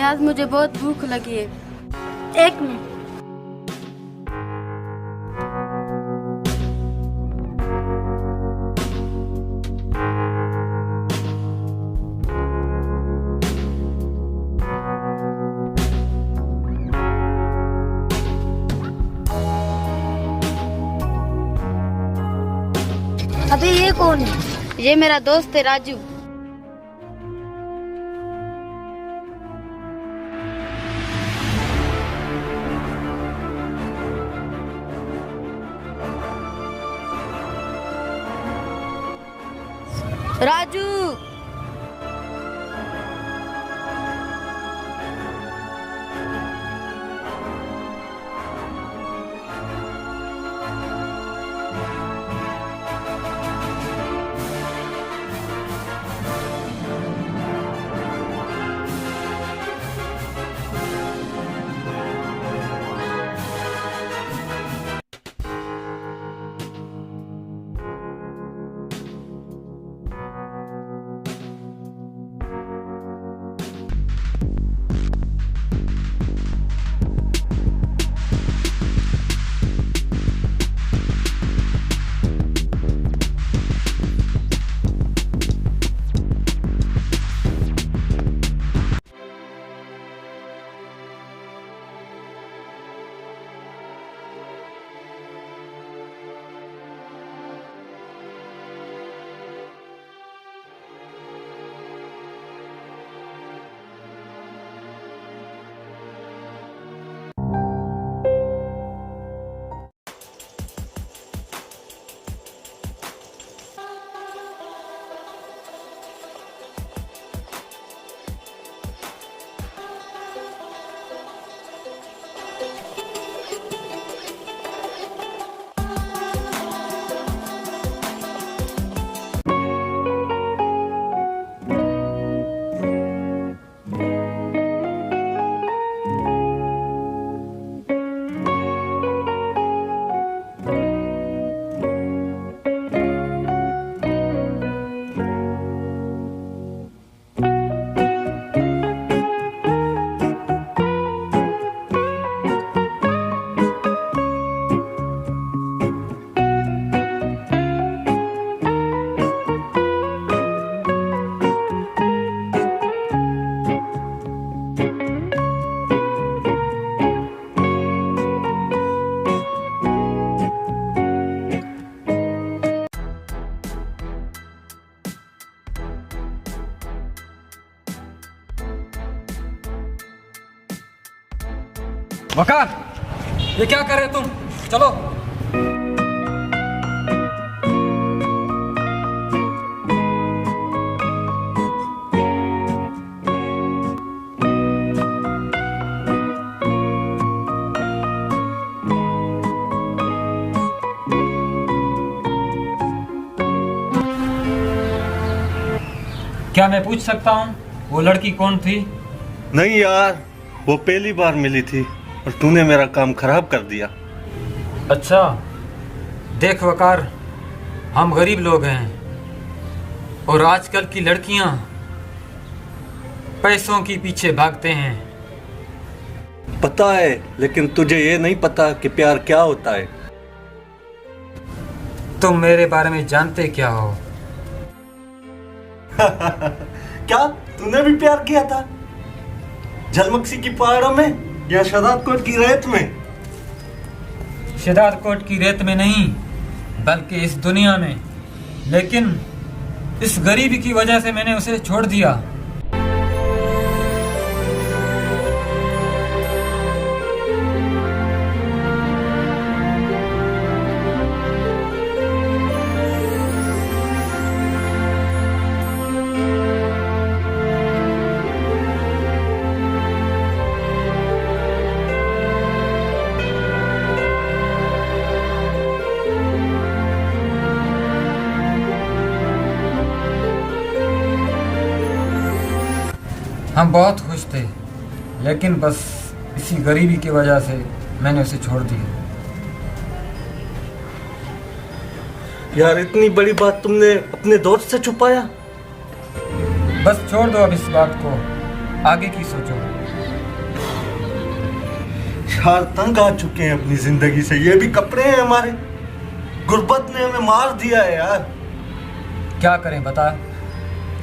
आज मुझे बहुत भूख लगी है। एक मिनट। अबे ये कौन है? ये मेरा दोस्त है राजू। राजू, वकार, ये क्या कर रहे तुम? चलो। क्या मैं पूछ सकता हूँ वो लड़की कौन थी? नहीं यार, वो पहली बार मिली थी और तूने मेरा काम खराब कर दिया। अच्छा, देख वकार, हम गरीब लोग हैं और आजकल की लड़कियां पैसों के पीछे भागते हैं। पता है, लेकिन तुझे ये नहीं पता कि प्यार क्या होता है। तुम मेरे बारे में जानते क्या हो? क्या तूने भी प्यार किया था? झलमक्सी की पहाड़ों में या शदादकोट की रेत में? शदादकोट की रेत में नहीं, बल्कि इस दुनिया में। लेकिन इस गरीबी की वजह से मैंने उसे छोड़ दिया। हम बहुत खुश थे, लेकिन बस इसी गरीबी की वजह से मैंने उसे छोड़ दिया। यार, इतनी बड़ी बात तुमने अपने दोस्त से छुपाया? बस छोड़ दो अब इस बात को, आगे की सोचो। यार तंग आ चुके हैं अपनी जिंदगी से। ये भी कपड़े हैं हमारे। गुर्बत ने हमें मार दिया है यार। क्या करें बता,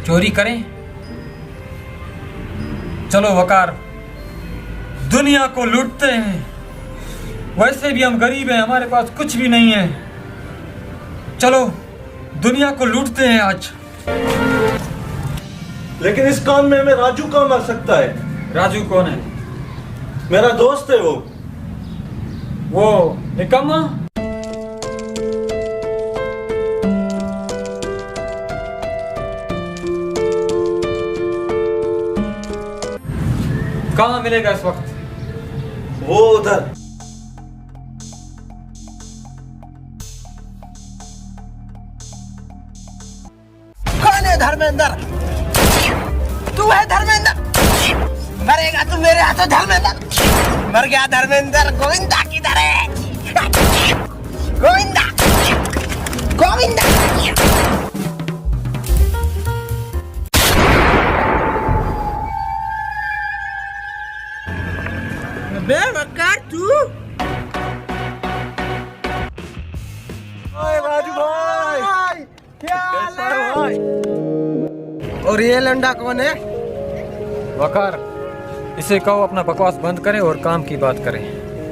चोरी करें? चलो वकार, दुनिया को लूटते हैं। वैसे भी हम गरीब हैं, हमारे पास कुछ भी नहीं है। चलो दुनिया को लूटते हैं आज। लेकिन इस काम में हमें राजू काम आ सकता है। राजू कौन है? मेरा दोस्त है वो निकम्मा। कहाँ मिलेगा इस वक्त? वो उधर। कौन है धर्मेंद्र? तू है धर्मेंद्र? मरेगा तू मेरे हाथों धर्मेंद्र। मर गया धर्मेंद्र। गोविंदा किधर है? गोविंदा, गोविंदा। बे वकार तू? राजू भाई, क्या हाल कैसा है है? भाई? और ये लंडा कौन है? वकार, इसे कहो अपना बकवास बंद करे और काम की बात करें।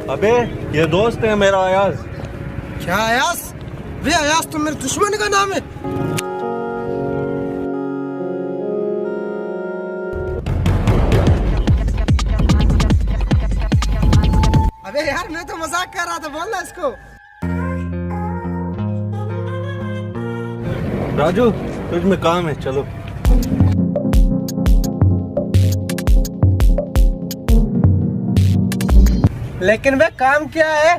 अबे ये दोस्त है मेरा अयाज। क्या अयास? बे अयास तो मेरे दुश्मन का नाम है। अबे यार मैं तो मजाक कर रहा था, बोलना इसको। राजू तुझ में काम है, चलो। लेकिन बे काम क्या है?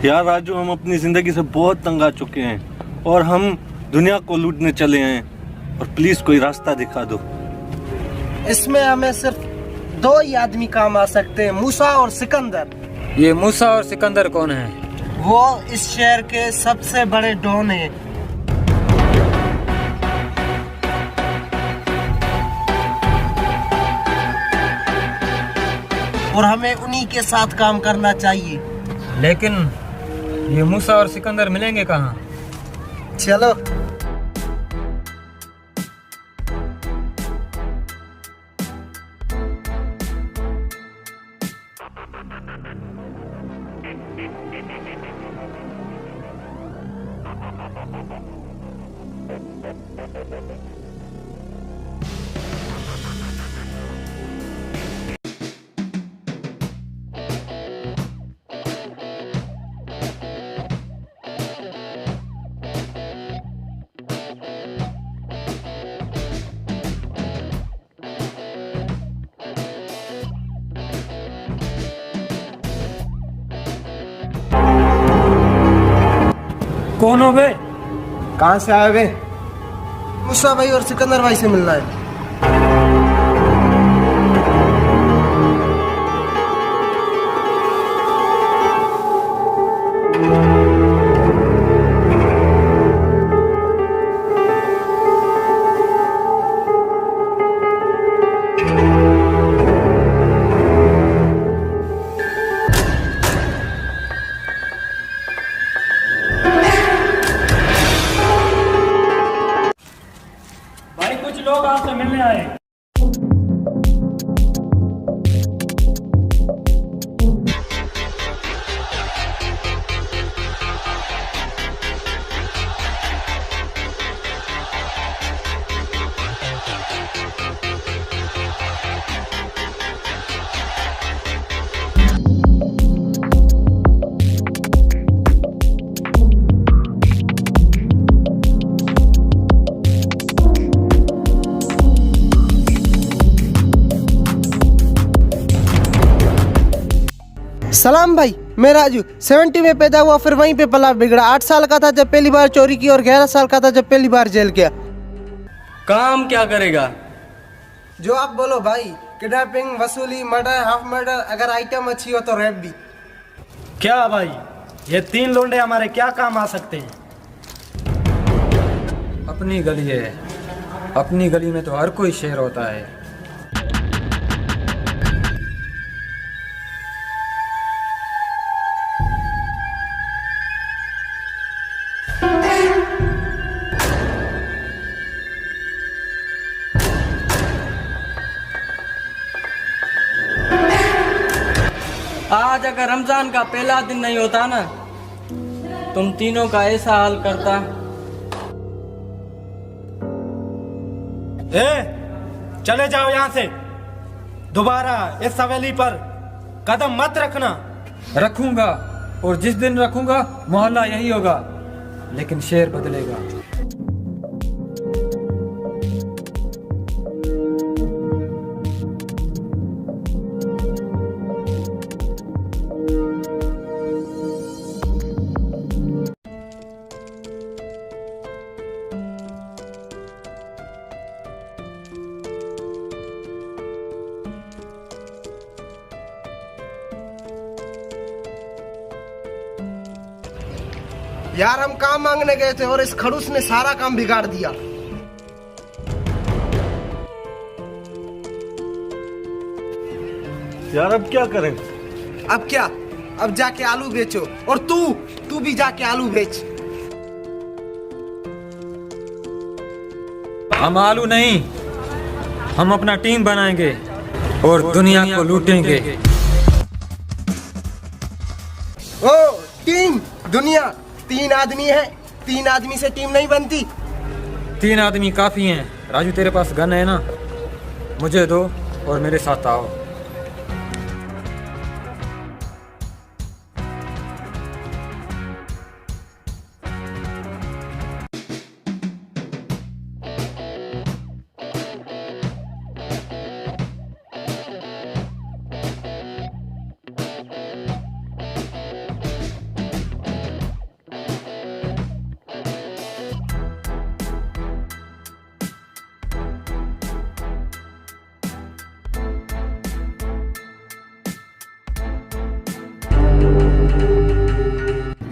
यार राजू, हम अपनी जिंदगी से बहुत तंग आ चुके हैं और हम दुनिया को लूटने चले हैं। और प्लीज कोई रास्ता दिखा दो। इसमें हमें सिर्फ दो ही आदमी काम आ सकते हैं, मूसा और सिकंदर। ये मूसा और सिकंदर कौन है? वो इस शहर के सबसे बड़े डॉन हैं। और हमें उन्हीं के साथ काम करना चाहिए। लेकिन ये मूसा और सिकंदर मिलेंगे कहाँ? चलो। कौन हो बे? कहाँ से आए वे? मूसा भाई और सिकंदर भाई से मिलना है। भाई कुछ लोग आपसे मिलने आए। सलाम भाई, मैं राजू 70 में पैदा हुआ, फिर वहीं पे पला बिगड़ा। 8 साल का था जब पहली बार चोरी की और 11 साल का था जब पहली बार जेल गया। काम क्या करेगा? जो आप बोलो भाई। किडनैपिंग, वसूली, मर्डर, हाफ मर्डर, अगर आइटम अच्छी हो तो रैप भी। क्या भाई, ये 3 लोंडे हमारे क्या काम आ सकते हैं? अपनी गली है, अपनी गली में तो हर कोई शेर होता है। आज अगर रमजान का पहला दिन नहीं होता ना, तुम तीनों का ऐसा हाल करता। चले जाओ यहाँ से, दोबारा इस हवेली पर कदम मत रखना। रखूंगा, और जिस दिन रखूंगा मोहल्ला यही होगा, लेकिन शेर बदलेगा। यार हम काम मांगने गए थे और इस खड़ूस ने सारा काम बिगाड़ दिया। यार अब क्या करें? अब क्या, अब जाके आलू बेचो, और तू भी जाके आलू बेच। हम आलू नहीं, हम अपना टीम बनाएंगे और दुनिया को लूटेंगे। ओ टीम, दुनिया, 3 आदमी है, 3 आदमी से टीम नहीं बनती। 3 आदमी काफी हैं। राजू तेरे पास गन है ना? मुझे दो और मेरे साथ आओ।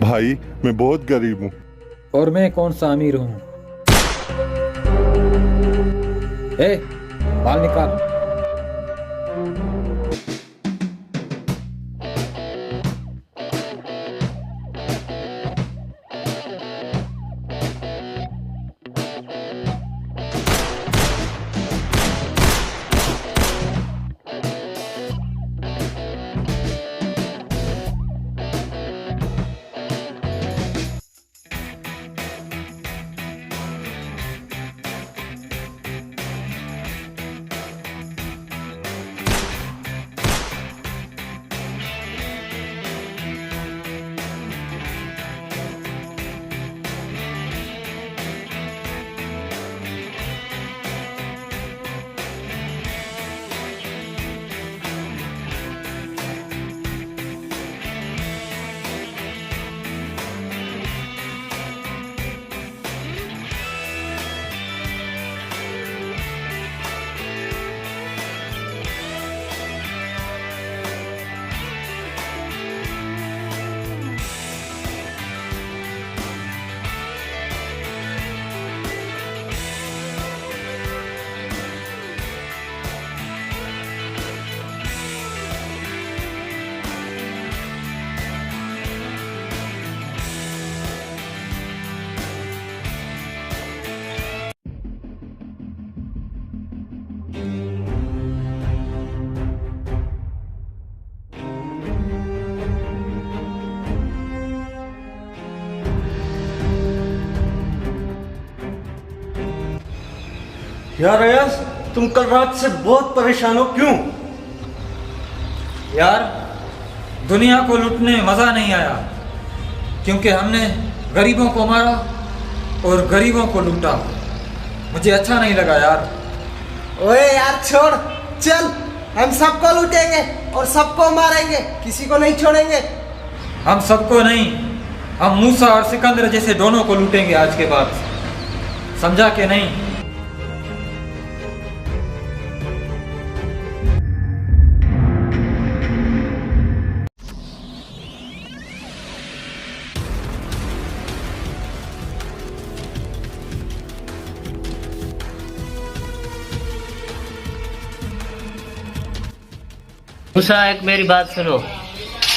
भाई मैं बहुत गरीब हूँ। और मैं कौन सा अमीर हूँ? ए, माल निकाल। यार अयस, तुम कल रात से बहुत परेशान हो, क्यों? यार, दुनिया को लूटने में मज़ा नहीं आया, क्योंकि हमने गरीबों को मारा और गरीबों को लूटा। मुझे अच्छा नहीं लगा यार। ओए यार छोड़, चल हम सबको लूटेंगे और सबको मारेंगे, किसी को नहीं छोड़ेंगे। हम सबको नहीं, हम मूसा और सिकंदर जैसे दोनों को लूटेंगे आज के बाद। समझा कि नहीं? मूसा, एक मेरी बात सुनो।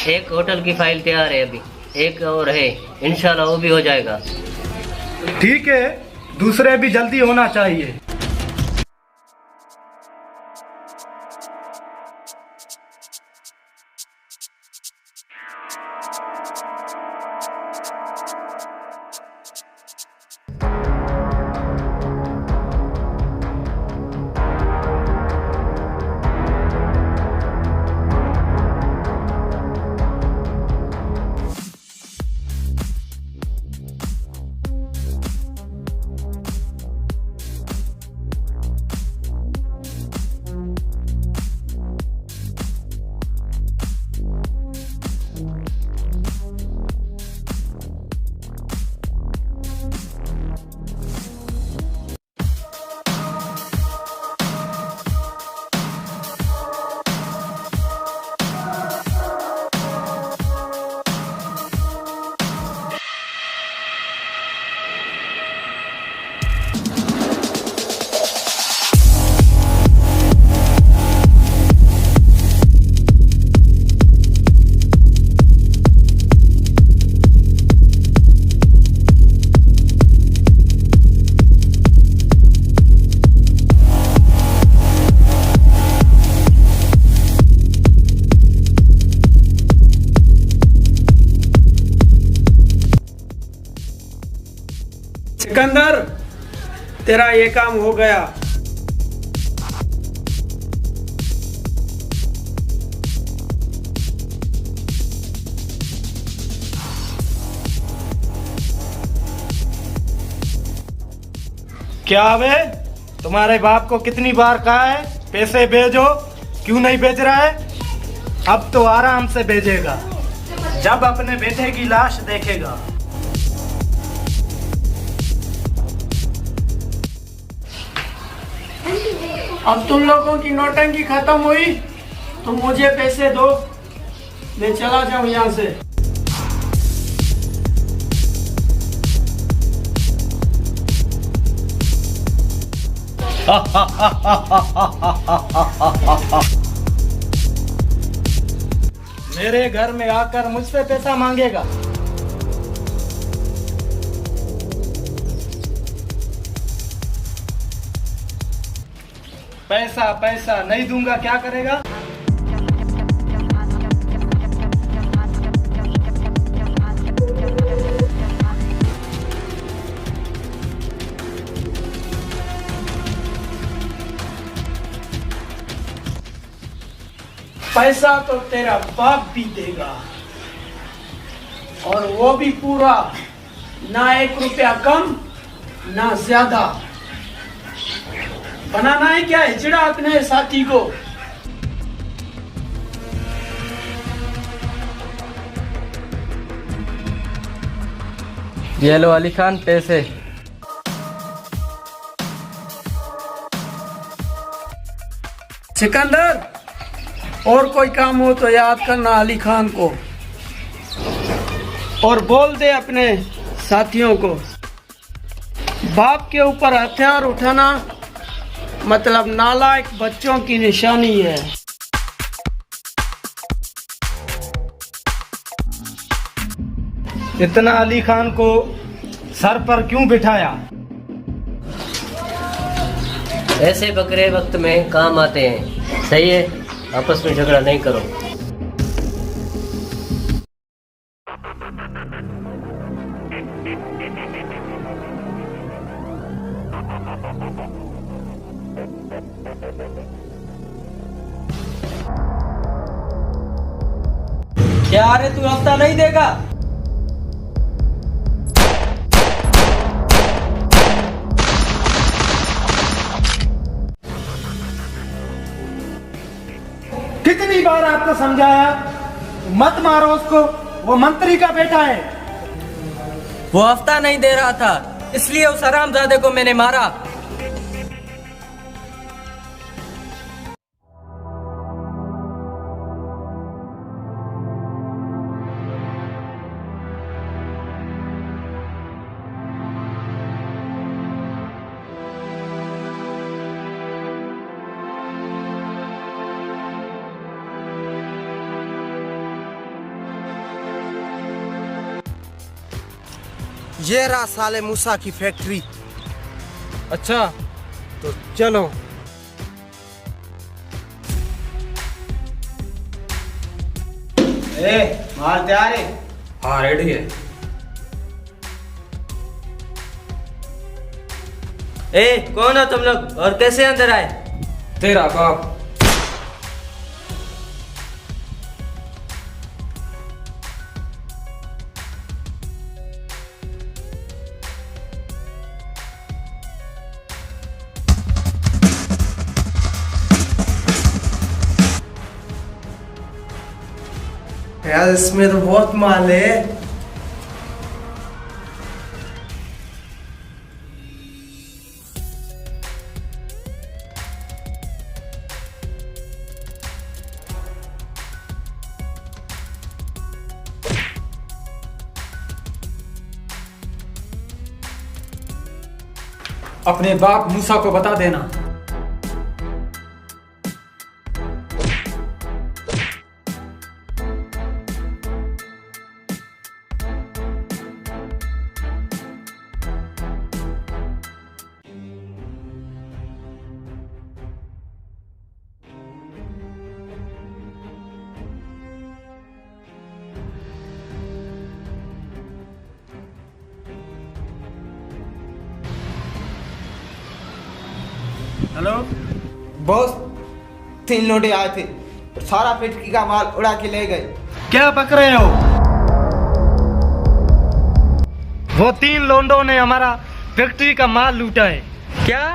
एक होटल की फाइल तैयार है, अभी एक और है, इंशाल्लाह वो भी हो जाएगा। ठीक है, दूसरे भी जल्दी होना चाहिए। सिकंदर, तेरा ये काम हो गया। क्या बे, तुम्हारे बाप को कितनी बार कहा है पैसे भेजो, क्यों नहीं भेज रहा है? अब तो आराम से भेजेगा, जब अपने बेटे की लाश देखेगा। अब तुम लोगों की नौटंकी खत्म हुई, तुम मुझे पैसे दो, मैं चला जाऊं यहाँ से। मेरे घर में आकर मुझसे पैसा मांगेगा? पैसा पैसा नहीं दूंगा, क्या करेगा? पैसा तो तेरा बाप भी देगा, और वो भी पूरा, ना 1 रुपया कम ना ज्यादा। बनाना है क्या हिजड़ा अपने साथी को? ये लो अली खान पैसे। सिकंदर, और कोई काम हो तो याद करना अली खान को, और बोल दे अपने साथियों को, बाप के ऊपर हथियार उठाना मतलब नालायक बच्चों की निशानी है। इतना अली खान को सर पर क्यों बिठाया? ऐसे बकरे वक्त में काम आते हैं, सही है? आपस में झगड़ा नहीं करो। क्या रे, तू हफ्ता नहीं देगा? कितनी बार आपको समझाया, मत मारो उसको, वो मंत्री का बेटा है। वो हफ्ता नहीं दे रहा था, इसलिए उस हरामजादे को मैंने मारा। ये रहा साले मूसा की फैक्ट्री। अच्छा तो चलो। माल तैयार है? हाँ रेडी है। कौन हो तुम लोग और कैसे अंदर आए? तेरा बाप। यार इसमें तो बहुत माल है। अपने बाप मूसा को बता देना। हेलो बॉस 3 लोडे आए थे, सारा फैक्ट्री का माल उड़ा के ले गए। क्या बक रहे हो? वो 3 लोंडों ने हमारा फैक्ट्री का माल लूटा है। क्या?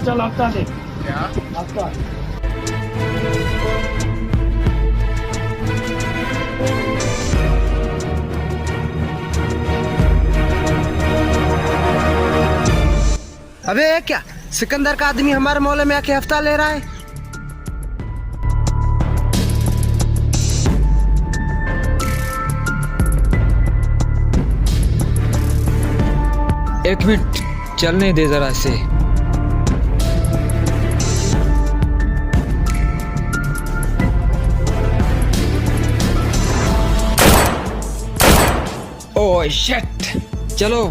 चल हफ्ता दे। क्या हफ्ता? अबे ये क्या, सिकंदर का आदमी हमारे मोहल्ले में आके हफ्ता ले रहा है। एक मिनट चलने दे जरा से। ओह शिट, चलो।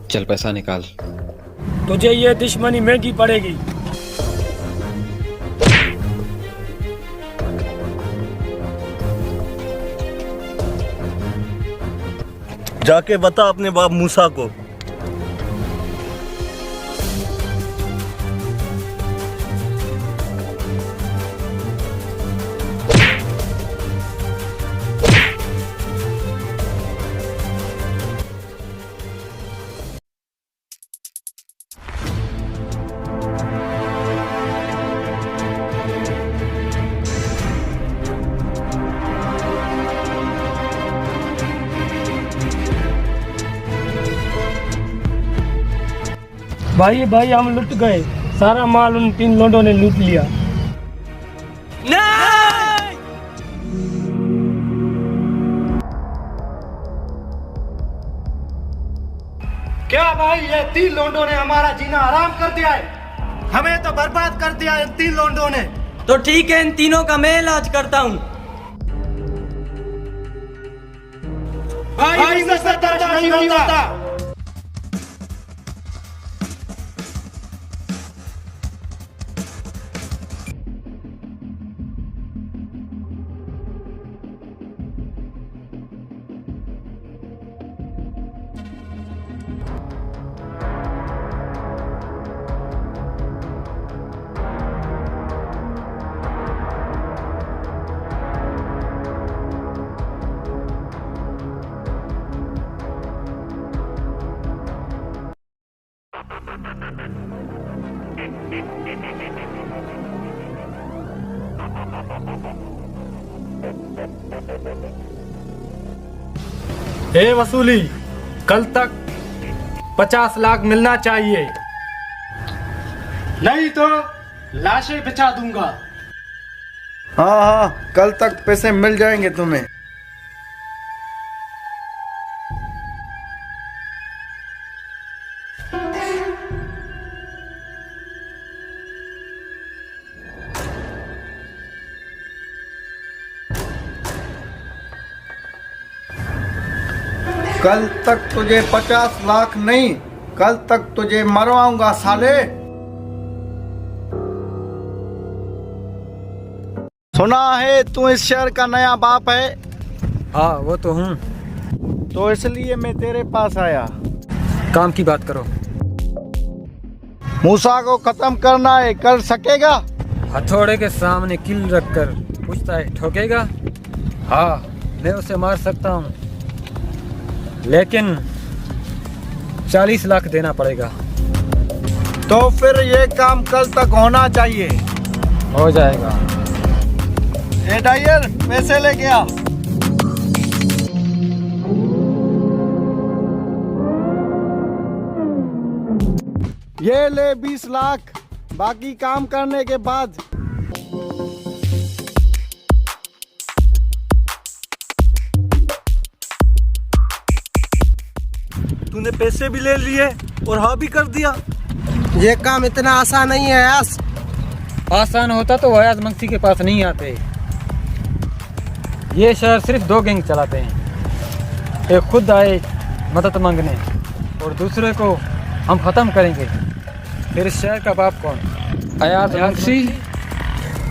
चल पैसा निकाल। तुझे ये दुश्मनी महंगी पड़ेगी। जाके बता अपने बाप मूसा को। भाई भाई हम लुट गए, सारा माल उन 3 लोंडों ने लूट लिया। नहीं! क्या भाई, ये 3 लोंडों ने हमारा जीना हराम कर दिया है। हमें तो बर्बाद कर दिया है 3 लोंडों ने। तो ठीक है, इन तीनों का मैं इलाज करता हूँ। भाई मुझसे बर्दाश्त नहीं होता। ए वसूली, कल तक 50 लाख मिलना चाहिए, नहीं तो लाशें बिछा दूंगा। हाँ हाँ, कल तक पैसे मिल जाएंगे तुम्हें। कल तक तुझे 50 लाख नहीं, कल तक तुझे मरवाऊंगा साले। सुना है तू इस शहर का नया बाप है? हाँ वो तो हूँ। तो इसलिए मैं तेरे पास आया। काम की बात करो। मूसा को खत्म करना है, कर सकेगा? हथौड़े के सामने किल रखकर पूछता है ठोकेगा? हाँ मैं उसे मार सकता हूँ, लेकिन 40 लाख देना पड़ेगा। तो फिर ये काम कल तक होना चाहिए। हो जाएगा। ए डायर, पैसे लेके आ। ये ले 20 लाख, बाकी काम करने के बाद। तूने पैसे भी ले लिए और हाँ भी कर दिया। ये काम इतना आसान नहीं है यास। आसान होता तो अयाज मक्सी के पास नहीं आते। ये शहर सिर्फ 2 गैंग चलाते हैं, एक खुद आए मदद मांगने और दूसरे को हम ख़त्म करेंगे। फिर इस शहर का बाप कौन? अयाज मक्सी।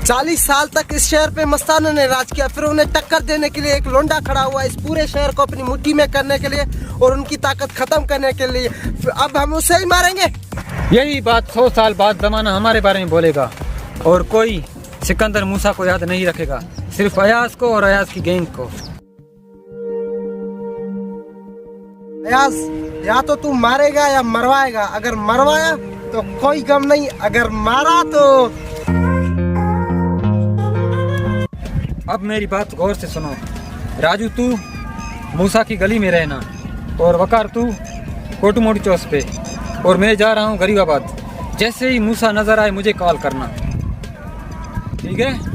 40 साल तक इस शहर पे मस्ताना ने राज किया, फिर उन्हें टक्कर देने के लिए एक लोंडा खड़ा हुआ इस पूरे शहर को अपनी मुट्ठी में करने के लिए और उनकी ताकत खत्म करने के लिए। अब हम उसे ही मारेंगे। यही बात 100 साल बाद ज़माना हमारे बारे में बोलेगा और कोई सिकंदर मूसा को याद नहीं रखेगा, सिर्फ अयाज को और अयाज की गैंग को। अयाज, या तो तू मारेगा या मरवाएगा। अगर मरवाया तो कोई गम नहीं, अगर मारा तो। अब मेरी बात गौर से सुनो। राजू तू मूसा की गली में रहना और वकार तू कोटमोटी चौक पे, और मैं जा रहा हूँ गरीबाबाद। जैसे ही मूसा नजर आए मुझे कॉल करना, ठीक है?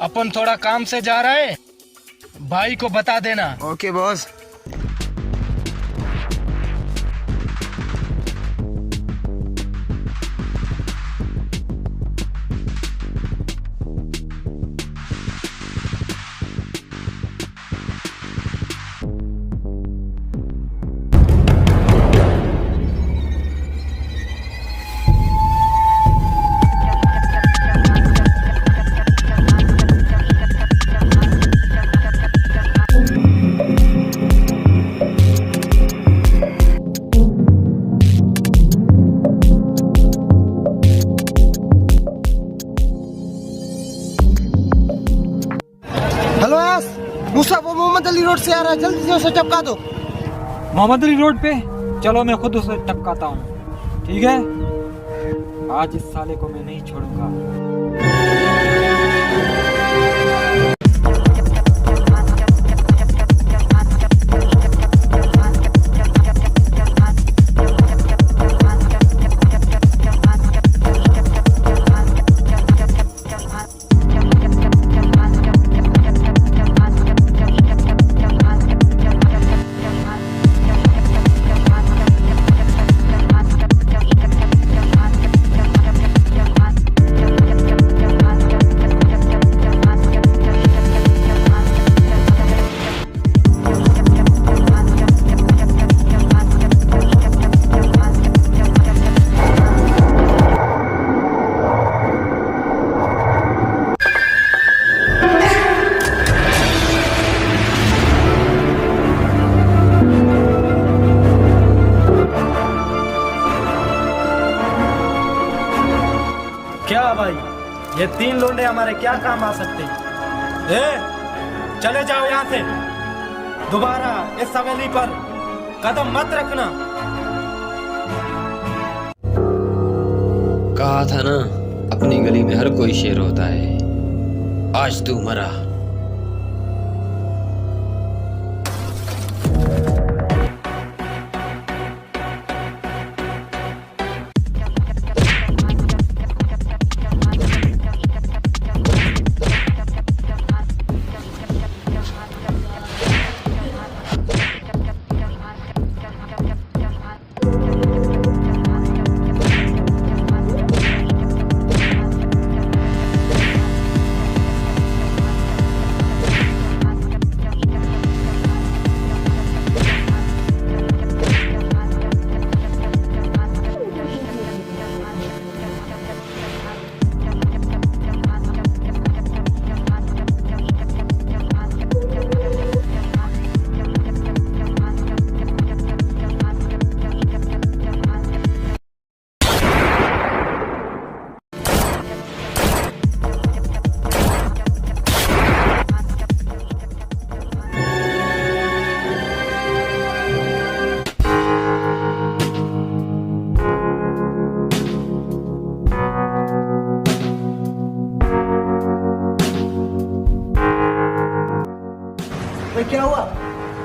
अपन थोड़ा काम से जा रहे हैं, भाई को बता देना। Okay boss. रोड से आ रहा है, जल्दी से उसे टपका दो। मोहम्मद अली रोड पे चलो, मैं खुद उसे टपकाता हूँ, ठीक है? आज इस साले को मैं नहीं छोड़ूंगा। क्या भाई, ये 3 लोंडे हमारे क्या काम आ सकते हैं? चले जाओ यहाँ से, दोबारा इस हवेली पर कदम मत रखना। कहा था ना, अपनी गली में हर कोई शेर होता है। आज तू मरा। क्या हुआ?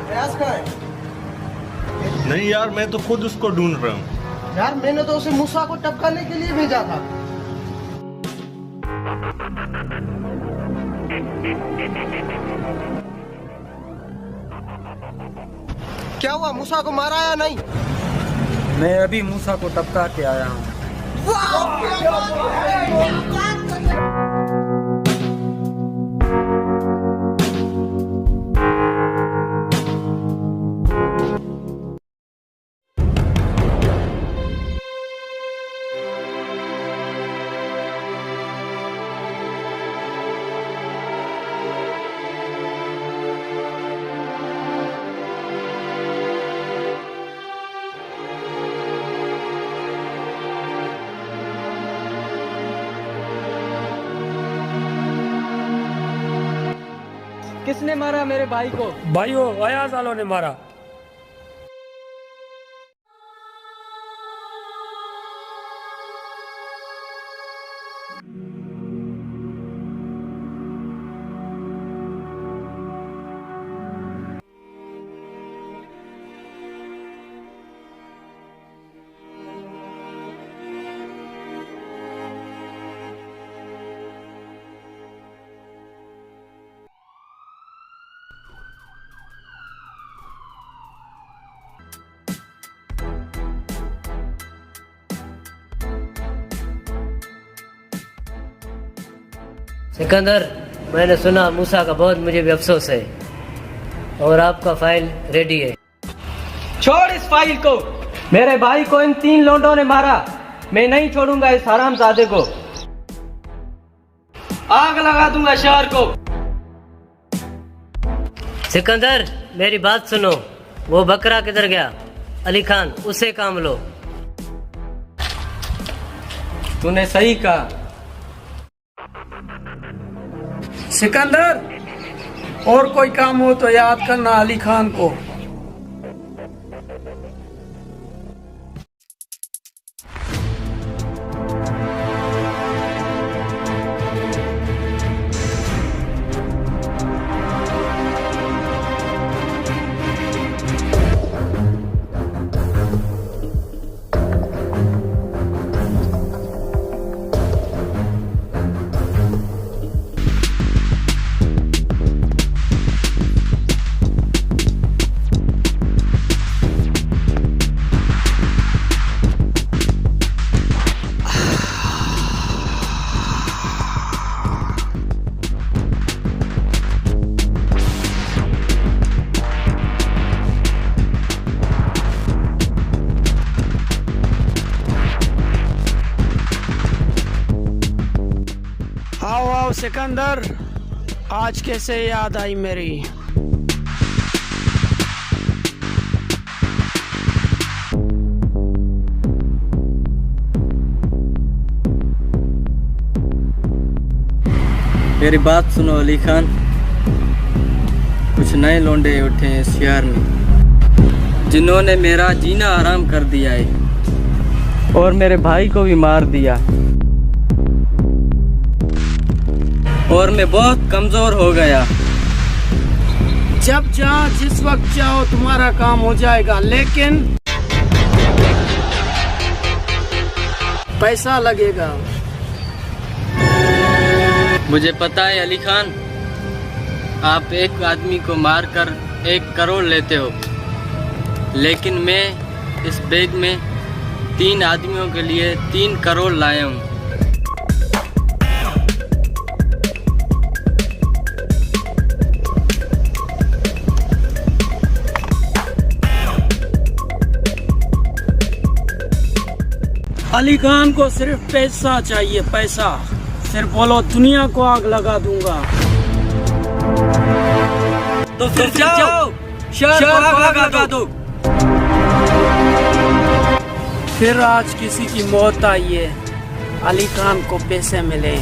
प्रयास कहाँ है? नहीं यार, मैं तो खुद उसको ढूंढ रहा हूँ। यार मैंने तो उसे मूसा को टपकाने के लिए भेजा था। क्या हुआ, मूसा को मारा या नहीं? मैं अभी मूसा को टपका के आया हूँ। किसने मारा मेरे भाई को? भाइयों, अयाज वालों ने मारा। सिकंदर, मैंने सुना मूसा का बहुत मुझे भी अफसोस है, और आपका फाइल रेडी है। छोड़ इस फाइल को। मेरे भाई को इन 3 लोंडों ने मारा। मैं नहीं छोड़ूंगा इस हरामजादे को। आग लगा दूंगा शहर को। सिकंदर, मेरी बात सुनो। वो बकरा किधर गया? अली खान, उसे काम लो। तूने सही कहा। सिकंदर, और कोई काम हो तो याद करना अली खान को। आओ सिकंदर, आज कैसे याद आई मेरी। मेरी बात सुनो अली खान, कुछ नए लौंडे उठे हैं इस शहर में जिन्होंने मेरा जीना हराम कर दिया है और मेरे भाई को भी मार दिया और मैं बहुत कमजोर हो गया। जब चाहो जिस वक्त चाहो तुम्हारा काम हो जाएगा, लेकिन पैसा लगेगा। मुझे पता है अली खान, आप एक आदमी को मारकर 1 करोड़ लेते हो, लेकिन मैं इस बैग में 3 आदमियों के लिए 3 करोड़ लाया हूँ। अली खान को सिर्फ पैसा चाहिए, पैसा। सिर्फ बोलो दुनिया को आग लगा दूंगा। तो फिर जाओ, शहर को आग लगा दो। फिर आज किसी की मौत आई है, अली खान को पैसे मिले।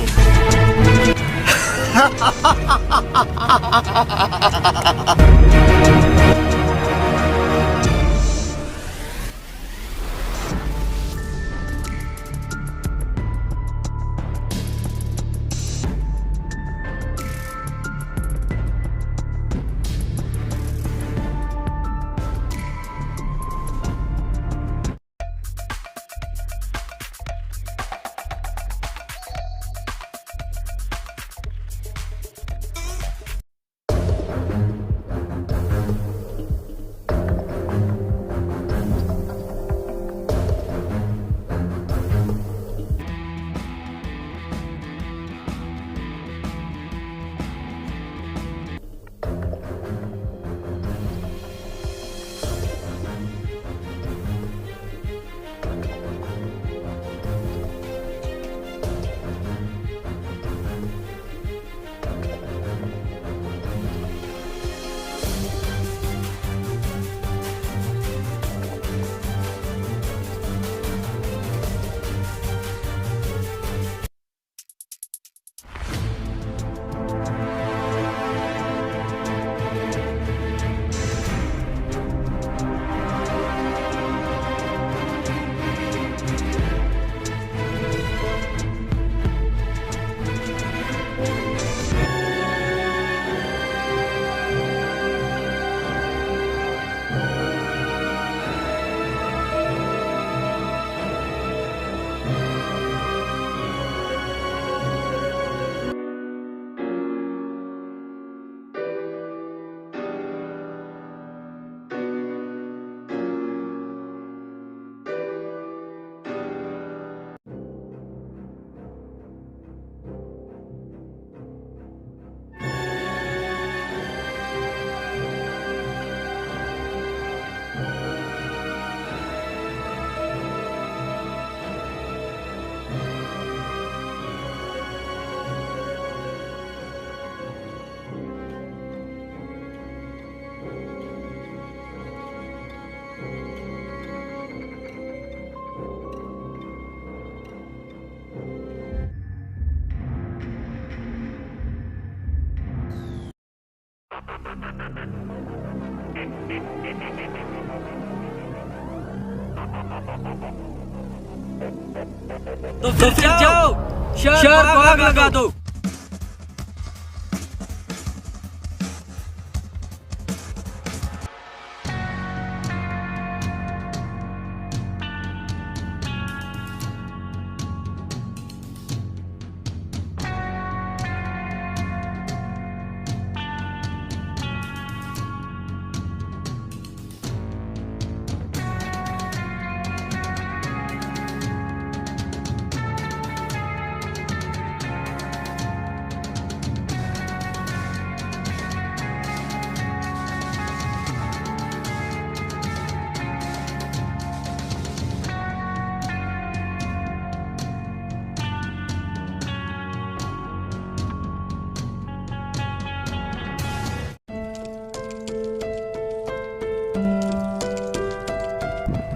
तो फिर जाओ शहर को आग लगा दो।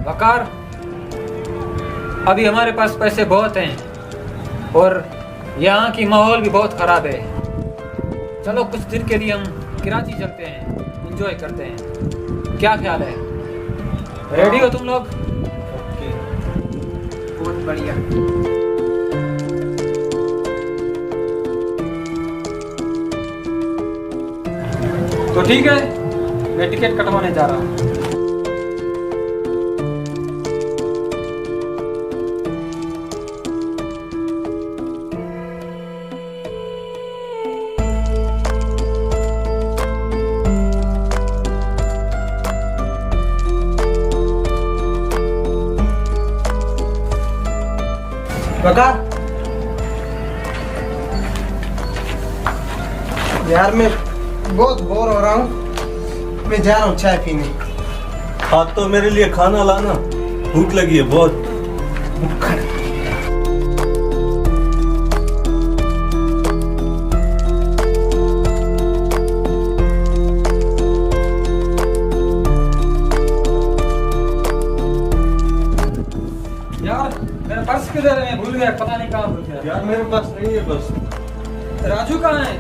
वकार, अभी हमारे पास पैसे बहुत हैं और यहाँ की माहौल भी बहुत ख़राब है। चलो कुछ दिन के लिए हम कराची चलते हैं, एंजॉय करते हैं। क्या ख्याल है? रेडी हो तुम लोग? ओके, बहुत बढ़िया। तो ठीक है, मैं टिकट कटवाने जा रहा हूँ। वकार, यार मैं बहुत बोर हो रहा हूँ, मैं जा रहा हूँ चाय पीने। हाँ तो मेरे लिए खाना लाना, भूख लगी है बहुत। यार मेरा पर्स किधर है? मैं भूल गया, पता नहीं कहाँ भूल गया। यार मेरे पास नहीं है बस। राजू कहाँ है?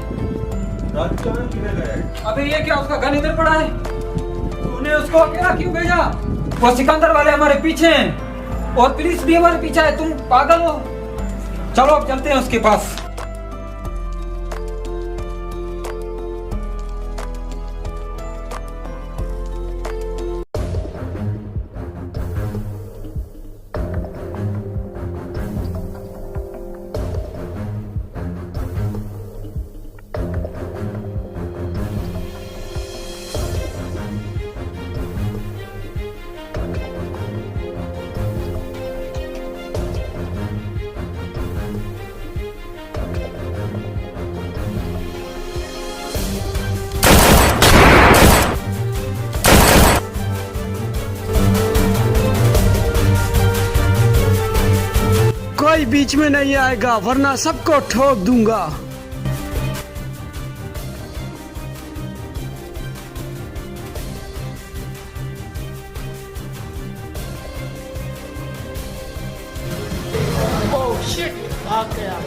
राजू कहाँ किधर है? अबे ये क्या, उसका गन इधर पड़ा है? तूने उसको अकेला क्यों भेजा? वो सिकंदर वाले हमारे पीछे हैं और पुलिस भी हमारे पीछे है। तुम पागल हो? चलो अब चलते हैं उसके पास। कोई बीच में नहीं आएगा वरना सबको ठोक दूंगा। ओह शिट, भाग गया।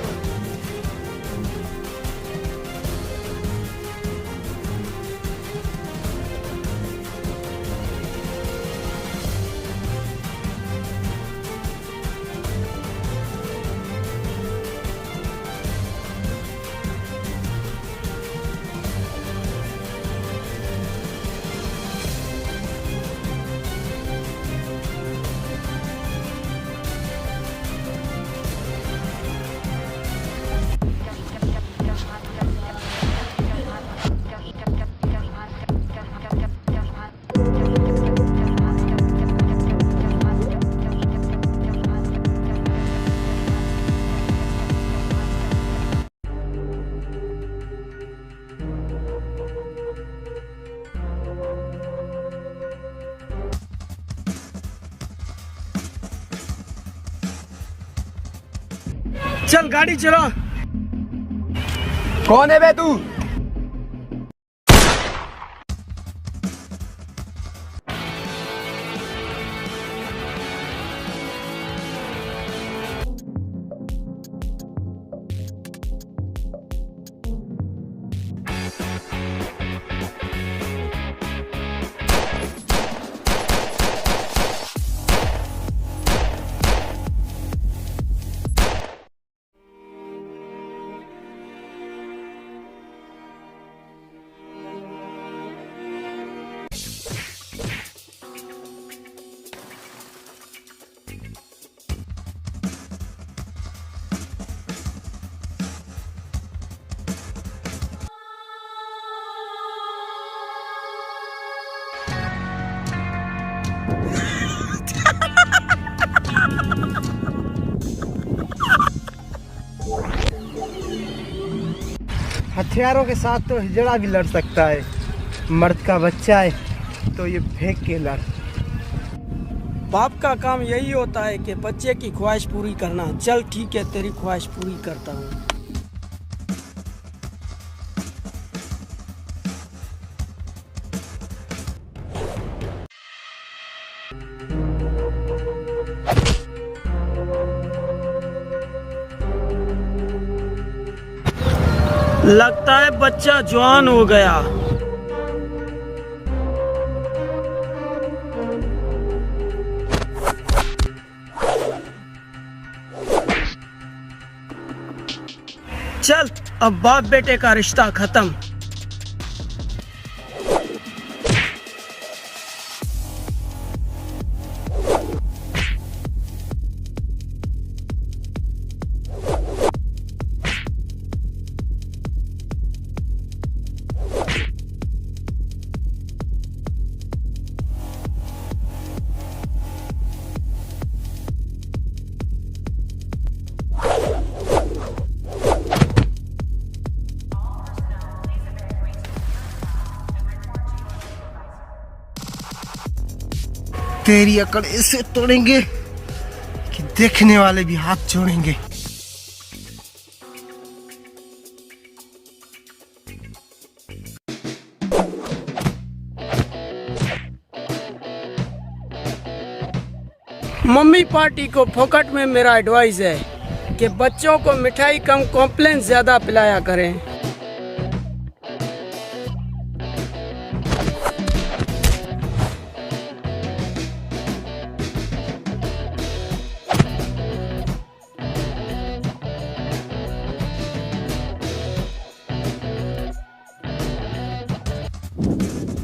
चल गाड़ी चला। कौन है बे तू? हथियारों के साथ तो हिजड़ा भी लड़ सकता है, मर्द का बच्चा है तो ये फेंक के लड़। बाप का काम यही होता है कि बच्चे की ख्वाहिश पूरी करना। चल ठीक है, तेरी ख्वाहिश पूरी करता हूँ। लगता है बच्चा जवान हो गया। चल अब बाप बेटे का रिश्ता खत्म। तेरी अकड़ ऐसे तोड़ेंगे कि देखने वाले भी हाथ जोड़ेंगे। मम्मी पार्टी को फोकट में मेरा एडवाइस है कि बच्चों को मिठाई कम कॉम्प्लेन ज्यादा पिलाया करें।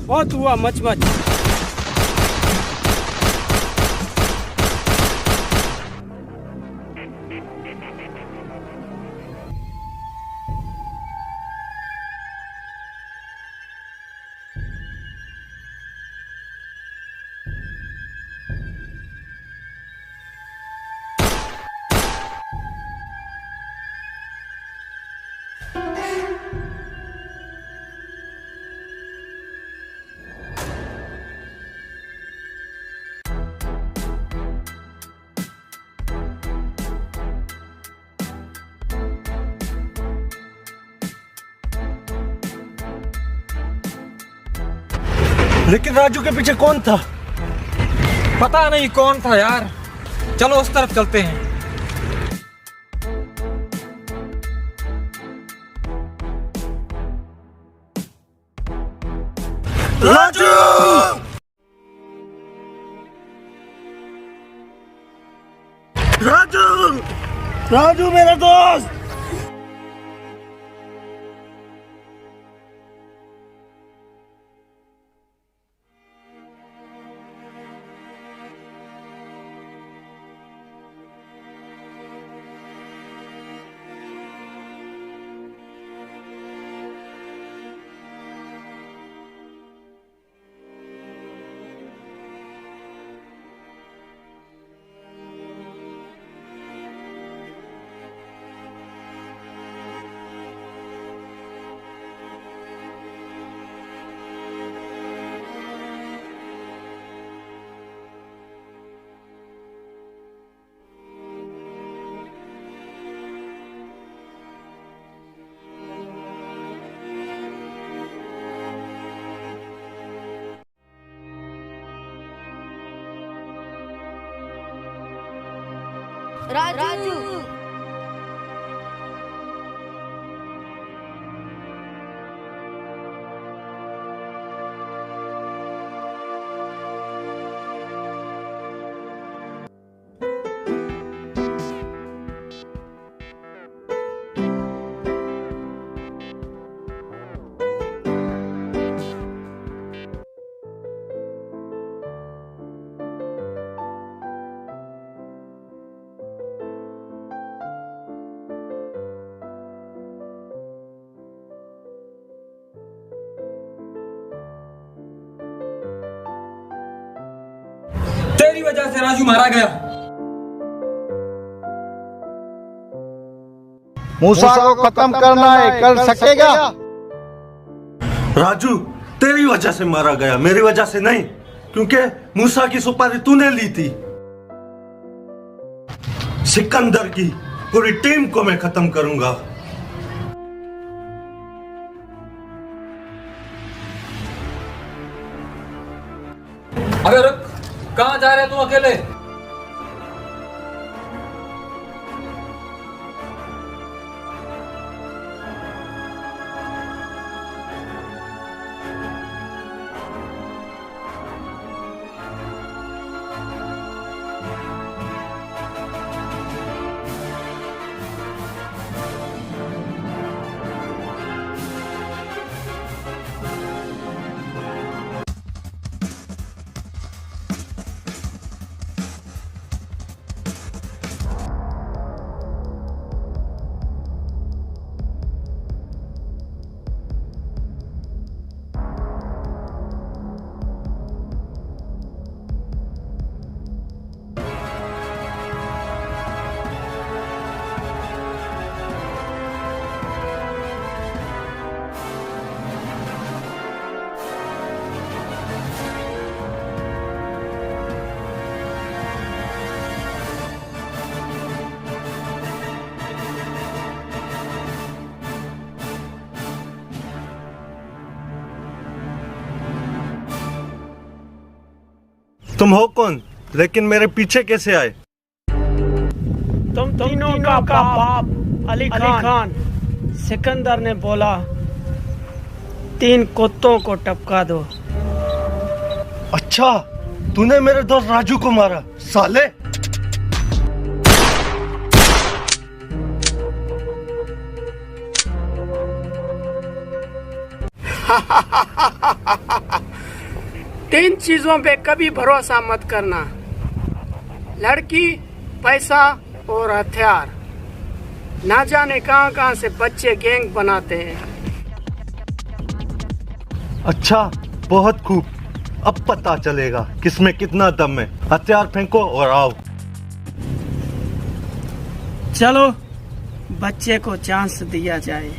बहुत हुआ मच मच। लेकिन राजू के पीछे कौन था? पता नहीं कौन था यार। चलो उस तरफ चलते हैं। राजू! राजू! राजू मेरा दोस्त! राजू। तेरी वजह से राजू मारा गया। मूसा को खत्म करना है, कर सकेगा? राजू, तेरी वजह से मारा गया, मेरी वजह से नहीं, क्योंकि मूसा की सुपारी तूने ली थी। सिकंदर की पूरी टीम को मैं खत्म करूंगा। अबे रुक, कहाँ जा रहे तू अकेले? तुम हो कौन? लेकिन मेरे पीछे कैसे आए? तुम तीनों का बाप अली खान। सिकंदर ने बोला 3 कुत्तों को टपका दो। अच्छा, तूने मेरे दोस्त राजू को मारा, साले। तीन चीजों पे कभी भरोसा मत करना, लड़की, पैसा और हथियार। ना जाने कहां कहां से बच्चे गैंग बनाते हैं। अच्छा, बहुत खूब, अब पता चलेगा किसमें कितना दम है। हथियार फेंको और आओ। चलो, बच्चे को चांस दिया जाए।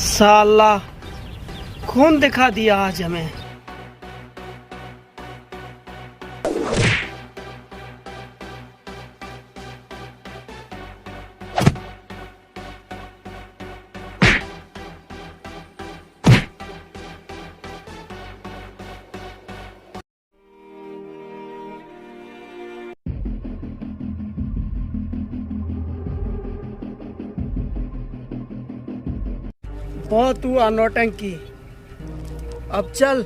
साला खून दिखा दिया आज हमें। बहुत हुआ नौटंकी, अब चल।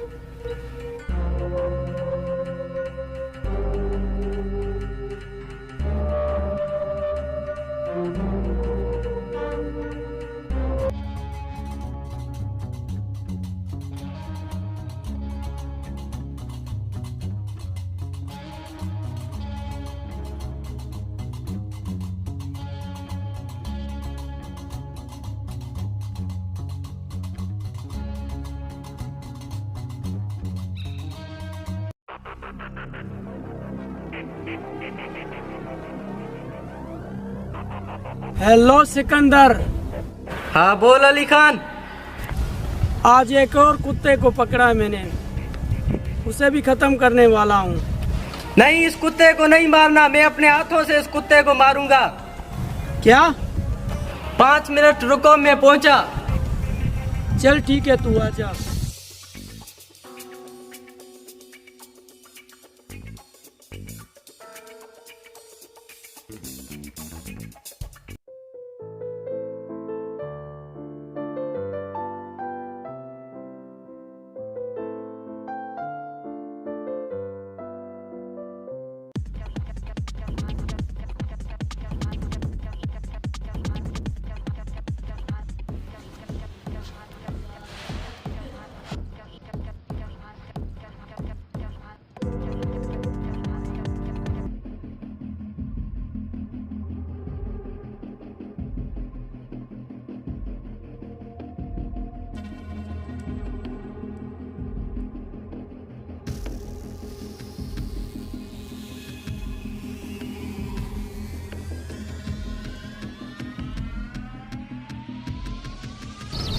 हेलो सिकंदर। हाँ बोल अली खान। आज एक और कुत्ते को पकड़ा है मैंने, उसे भी खत्म करने वाला हूँ। नहीं, इस कुत्ते को नहीं मारना, मैं अपने हाथों से इस कुत्ते को मारूंगा। क्या? 5 मिनट रुको, मैं पहुंचा। चल ठीक है, तू आजा।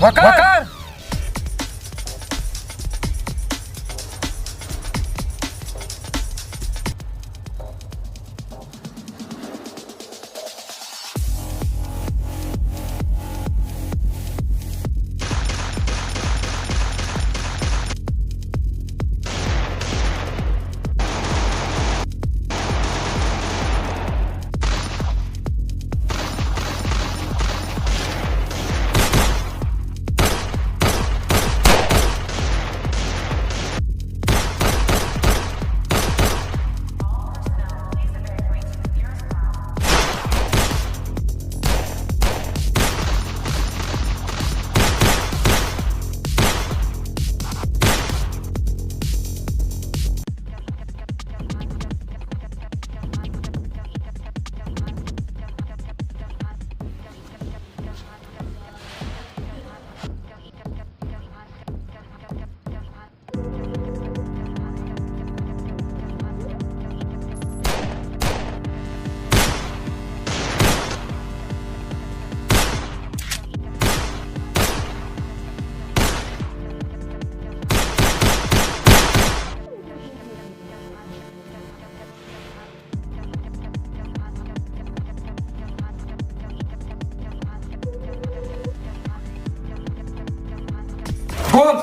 वकार! बोल,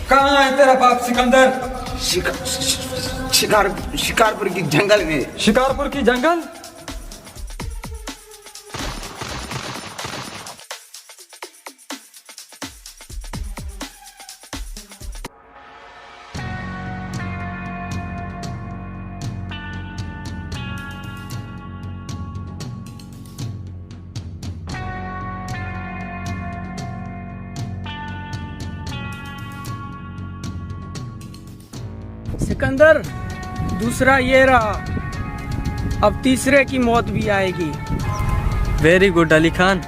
कहाँ है तेरा बाप सिकंदर? शिकारपुर की जंगल में। शिकारपुर की जंगल? सिकंदर, दूसरा ये रहा, अब तीसरे की मौत भी आएगी। Very good Ali Khan.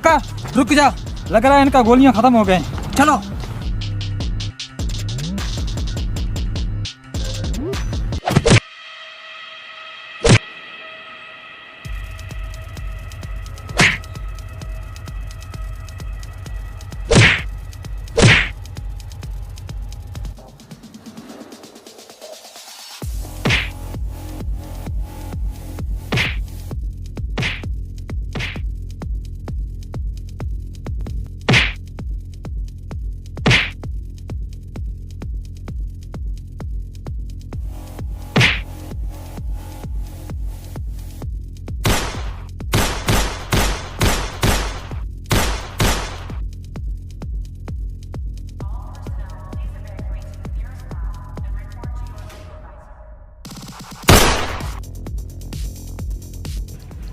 काका रुक जा, लग रहा है इनका गोलियां खत्म हो गए। चलो।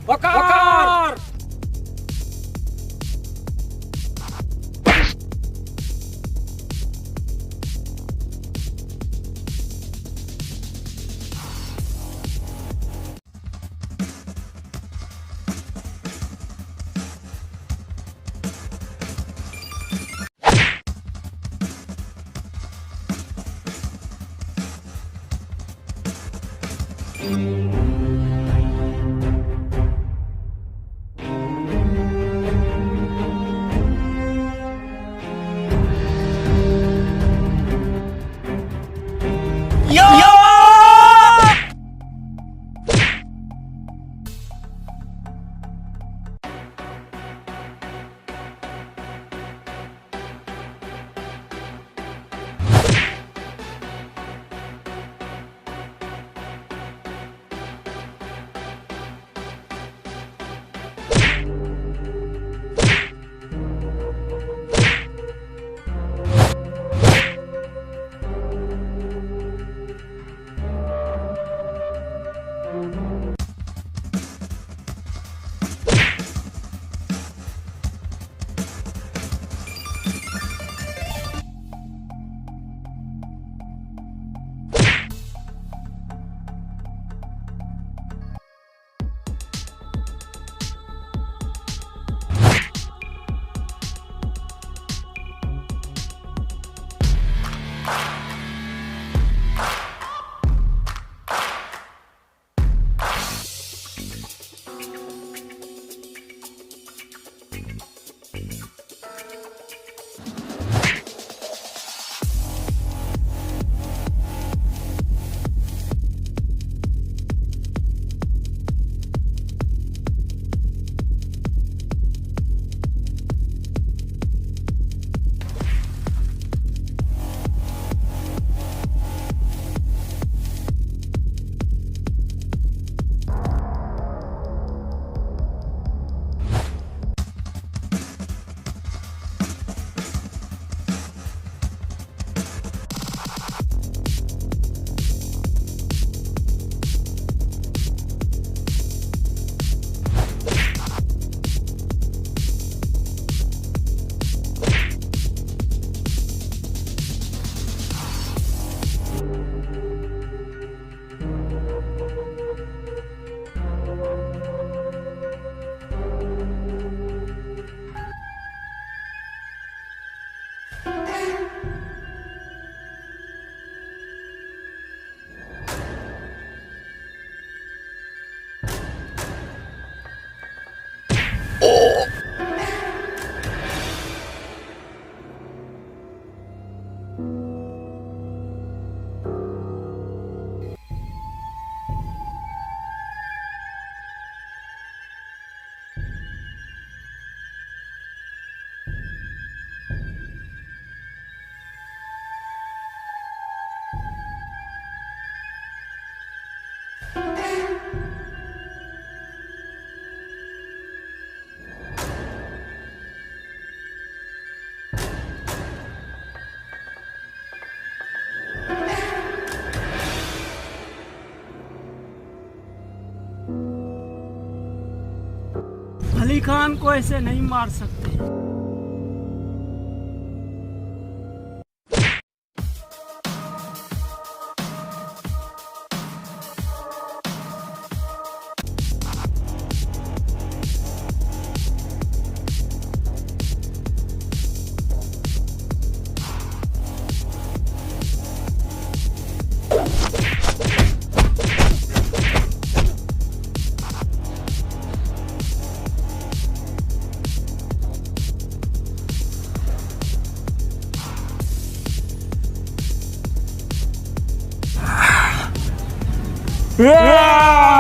वकार! अली खान को ऐसे नहीं मार सकते। Yeah!